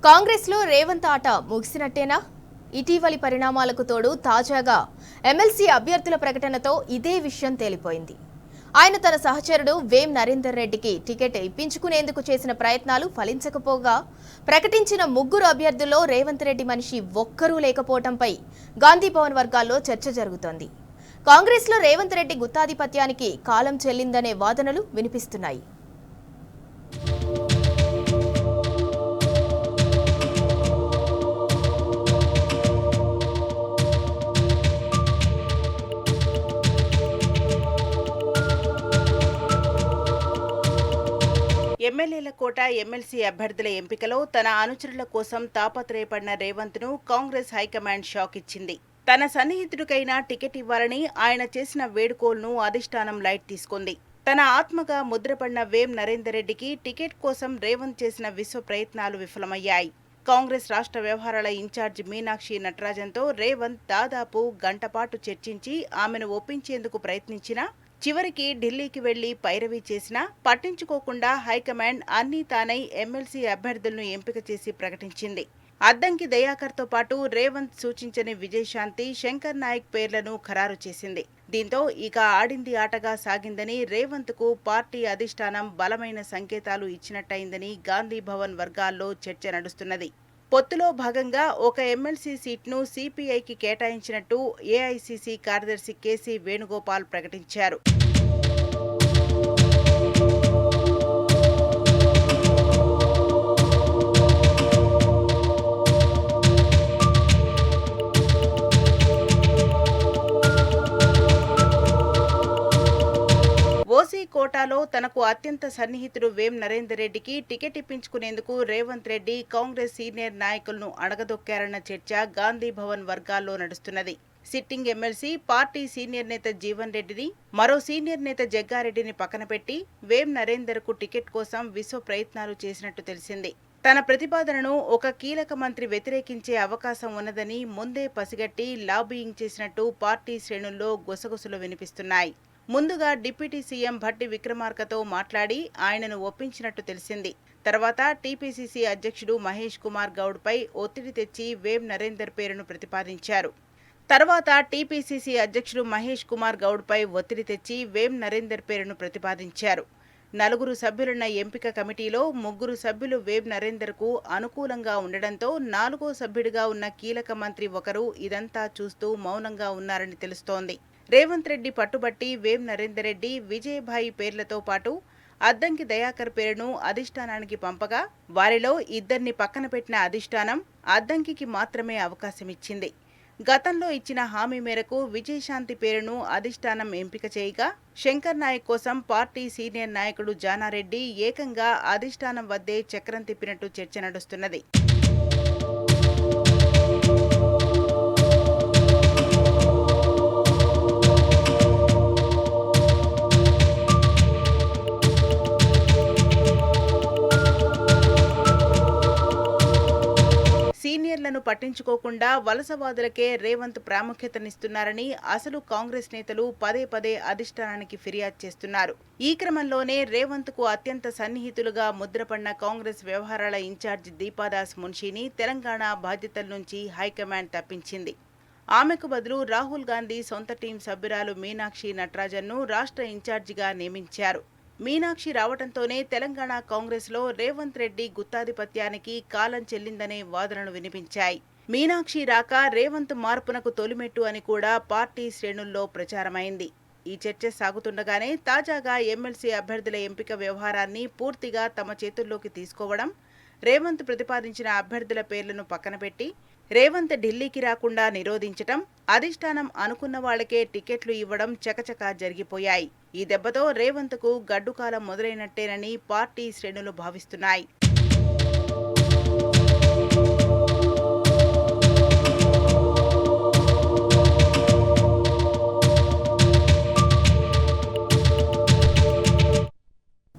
కాంగ్రెస్ లో రేవంత్ ఆట ముగిసినట్టేనా? ఇటీవలి పరిణామాలకు తోడు తాజాగా ఎమ్మెల్సీ అభ్యర్థుల ప్రకటనతో ఇదే విషయం తేలిపోయింది. ఆయన తన సహచరుడు వేం నరేందర్ రెడ్డికి టికెట్ ఇప్పించుకునేందుకు చేసిన ప్రయత్నాలు ఫలించకపోగా ప్రకటించిన ముగ్గురు అభ్యర్థుల్లో రేవంత్ రెడ్డి మనిషి ఒక్కరూ లేకపోవడంపై గాంధీభవన్ వర్గాల్లో చర్చ జరుగుతోంది. కాంగ్రెస్ లో రేవంత్ రెడ్డి గుత్తాధిపత్యానికి కాలం చెల్లిందనే వాదనలు వినిపిస్తున్నాయి. ఎమ్మెల్యేల కోట ఎమ్మెల్సీ అభ్యర్థుల ఎంపికలో తన అనుచరుల కోసం తాపత్రయపడిన రేవంత్ ను కాంగ్రెస్ హైకమాండ్ షాక్ ఇచ్చింది. తన సన్నిహితుడికైనా టికెట్ ఇవ్వాలని ఆయన చేసిన వేడుకోలను అధిష్టానం లైట్ తీసుకుంది. తన ఆత్మగా ముద్రపడిన వేం నరేందర్ రెడ్డికి టికెట్ కోసం రేవంత్ చేసిన విశ్వ ప్రయత్నాలు విఫలమయ్యాయి. కాంగ్రెస్ రాష్ట్ర వ్యవహారాల ఇన్ఛార్జి మీనాక్షి నటరాజన్తో రేవంత్ దాదాపు గంటపాటు చర్చించి ఆమెను ఒప్పించేందుకు ప్రయత్నించినా చివరికి ఢిల్లీకి వెళ్లి పైరవీ చేసినా పట్టించుకోకుండా హైకమాండ్ అన్నీ తానై ఎమ్మెల్సీ అభ్యర్థులను ఎంపిక చేసి ప్రకటించింది. అద్దంకి దయాకర్తో పాటు రేవంత్ సూచించని విజయశాంతి, శంకర్ నాయక్ పేర్లను ఖరారు చేసింది. దీంతో ఇక ఆడింది ఆటగా సాగిందని రేవంత్కు పార్టీ అధిష్టానం బలమైన సంకేతాలు ఇచ్చినట్టయిందని గాంధీభవన్ వర్గాల్లో చర్చ నడుస్తున్నది. పొత్తులో భాగంగా ఒక ఎమ్మెల్సీ సీట్ను సిపిఐకి కేటాయించినట్టు ఏఐసిసి కార్యదర్శి కేసీ వేణుగోపాల్ ప్రకటించారు. ఓసీ కోటాలో తనకు అత్యంత సన్నిహితుడు వేం నరేందర్ రెడ్డికి టికెట్ ఇప్పించుకునేందుకు రేవంత్ రెడ్డి కాంగ్రెస్ సీనియర్ నాయకులను అడగదొక్కారన్న చర్చ గాంధీభవన్ వర్గాల్లో నడుస్తున్నది. సిట్టింగ్ ఎమ్మెల్సీ పార్టీ సీనియర్ నేత జీవన్ రెడ్డిని, మరో సీనియర్ నేత జగ్గారెడ్డిని పక్కన పెట్టి వేం నరేందర్ కు టికెట్ కోసం విశ్వ ప్రయత్నాలు చేసినట్టు తెలిసింది. తన ప్రతిపాదనను ఒక కీలక మంత్రి వ్యతిరేకించే అవకాశం ఉన్నదని ముందే పసిగట్టి లాబియింగ్ చేసినట్టు పార్టీ శ్రేణుల్లో గుసగుసలు వినిపిస్తున్నాయి. ముందుగా డిప్యూటీ సీఎం భట్టి విక్రమార్కతో మాట్లాడి ఆయనను ఒప్పించినట్టు తెలిసింది. తర్వాత టీపీసీసీ అధ్యక్షుడు మహేష్ కుమార్ గౌడ్ పై ఒత్తిడి తెచ్చి వేం నరేందర్ పేరును ప్రతిపాదించారు. నలుగురు సభ్యులున్న ఎంపిక కమిటీలో ముగ్గురు సభ్యులు వేం నరేందర్ కు అనుకూలంగా ఉండడంతో నాలుగో సభ్యుడిగా ఉన్న కీలక మంత్రి ఒకరు ఇదంతా చూస్తూ మౌనంగా ఉన్నారని తెలుస్తోంది. రేవంత్ రెడ్డి పట్టుబట్టి వేం నరేందర్ రెడ్డి, విజయభాయి పేర్లతో పాటు అద్దంకి దయాకర్ పేరును అధిష్టానానికి పంపగా వారిలో ఇద్దరిని పక్కన పెట్టిన అధిష్టానం అద్దంకి మాత్రమే అవకాశమిచ్చింది. గతంలో ఇచ్చిన హామీ మేరకు విజయశాంతి పేరును అధిష్టానం ఎంపిక చేయగా శంకర్ నాయక్ కోసం పార్టీ సీనియర్ నాయకుడు జానారెడ్డి ఏకంగా అధిష్టానం వద్దే చక్రం తిప్పినట్టు చర్చ నడుస్తున్నది. సీనియర్లను పట్టించుకోకుండా వలసవాదులకే రేవంత్ ప్రాముఖ్యతనిస్తున్నారని అసలు కాంగ్రెస్ నేతలు పదే పదే అధిష్టానానికి ఫిర్యాదు చేస్తున్నారు. ఈ క్రమంలోనే రేవంత్ కు అత్యంత సన్నిహితులుగా ముద్రపడిన కాంగ్రెస్ వ్యవహారాల ఇన్ఛార్జి దీపాదాస్ మున్షీని తెలంగాణ బాధ్యతల నుంచి హైకమాండ్ తప్పించింది. ఆమెకు బదులు రాహుల్ గాంధీ సొంత టీం సభ్యురాలు మీనాక్షి నటరాజన్ను రాష్ట్ర ఇన్ఛార్జిగా నియమించారు. మీనాక్షి రావడంతోనే తెలంగాణ కాంగ్రెస్ లో రేవంత్ రెడ్డి గుత్తాధిపత్యానికి కాలం చెల్లిందనే వాదనలు వినిపించాయి. మీనాక్షి రాక రేవంత్ మార్పునకు తొలిమెట్టు అని కూడా పార్టీ శ్రేణుల్లో ప్రచారమైంది. ఈ చర్చ సాగుతుండగానే తాజాగా ఎమ్మెల్సీ అభ్యర్థుల ఎంపిక వ్యవహారాన్ని పూర్తిగా తమ చేతుల్లోకి తీసుకోవడం, రేవంత్ ప్రతిపాదించిన అభ్యర్థుల పేర్లను పక్కన పెట్టి రేవంత్ ఢిల్లీకి రాకుండా నిరోధించటం, అధిష్టానం అనుకున్న వాళ్లకే టికెట్లు ఇవ్వడం చకచకా జరిగిపోయాయి. ఈ దెబ్బతో రేవంత్ కు గడ్డుకాలం మొదలైనట్టేనని పార్టీ శ్రేణులు భావిస్తున్నాయి.